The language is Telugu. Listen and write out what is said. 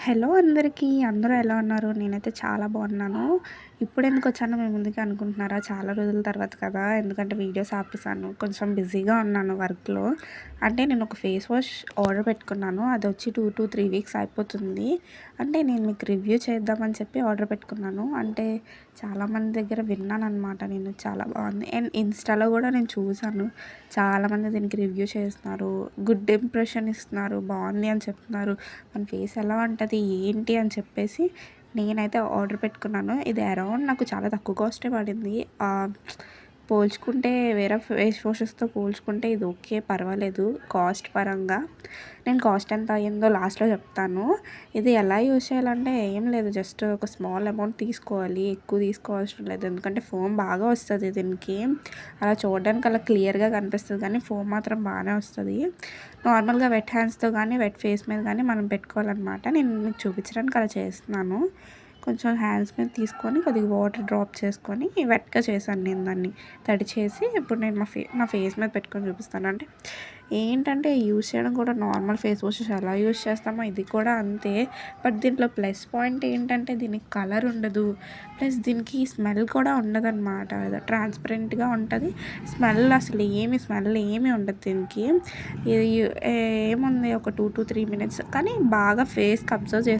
హలో అందరికీ. అందరూ ఎలా ఉన్నారు? నేనైతే చాలా బాగున్నాను. ఇప్పుడెందుకొచ్చానో మీ ముందుకి అనుకుంటున్నారా? చాలా రోజుల తర్వాత కదా! ఎందుకంటే వీడియోస్ ఆపేసాను. కొంచెం బిజీగా ఉన్నాను వర్క్‌లో. అంటే నేను ఒక ఫేస్ వాష్ ఆర్డర్ పెట్టుకున్నాను. అదొచ్చి 2-3 వీక్స్ అయిపోతుంది. అంటే నేను మీకు రివ్యూ చేద్దామని చెప్పి ఆర్డర్ పెట్టుకున్నాను. అంటే చాలామంది దగ్గర విన్నాననమాట నేను. చాలా బాగుంది. అండ్ ఇన్‌స్టాలో కూడా నేను చూసాను. చాలామంది దీనికి రివ్యూ చేస్తున్నారు. గుడ్ ఇంప్రెషన్ ఇస్తున్నారు. బాగుంది అని చెప్తున్నారు. మన ఫేస్ ఎలా ఉంటది, ఏంటి అని చెప్పేసి నేనైతే ఆర్డర్ పెట్టుకున్నాను. ఇది అరౌండ్ నాకు చాలా తక్కువ కాస్టే పడింది. పోల్చుకుంటే వేరే ఫేస్ వాషెస్‌తో పోల్చుకుంటే ఇది ఓకే, పర్వాలేదు కాస్ట్ పరంగా. నేను కాస్ట్ ఎంత అయ్యిందో లాస్ట్‌లో చెప్తాను. ఇది ఎలా యూజ్ చేయాలంటే ఏం లేదు, జస్ట్ ఒక స్మాల్ అమౌంట్ తీసుకోవాలి. ఎక్కువ తీసుకోవాల్సిన లేదు. ఎందుకంటే ఫోమ్ బాగా వస్తది దీనికి. అలా చూడడానికి అలా క్లియర్‌గా కనిపిస్తది కానీ ఫోమ్ మాత్రం బాగానే వస్తది. నార్మల్‌గా వెట్ హ్యాండ్స్‌తో కానీ, వెట్ ఫేస్ మీద కానీ మనం పెట్టుకోవాలన్నమాట. నేను మీకు చూపించడానికి అలా చేస్తున్నాను. కొంచెం హ్యాండ్స్ మీద తీసుకొని కొద్దిగా వాటర్ డ్రాప్ చేసుకొని వెట్‌గా చేశాను నేను దాన్ని. తడి చేసి ఇప్పుడు నేను నా ఫేస్ మీద పెట్టుకొని చూపిస్తాను. అంటే ఏంటంటే యూజ్ చేయడం కూడా నార్మల్ ఫేస్ వాషెస్ ఎలా యూజ్ చేస్తామో ఇది కూడా అంతే. బట్ దీంట్లో ప్లస్ పాయింట్ ఏంటంటే దీనికి కలర్ ఉండదు. ప్లస్ దీనికి స్మెల్ కూడా ఉండదన్నమాట. ట్రాన్స్పరెంట్‌గా ఉంటది. స్మెల్ ఏమీ ఉండదు దీనికి. ఇది ఏముంది ఒక 2-3 మినిట్స్ కానీ బాగా ఫేస్‌కి అబ్జర్వ్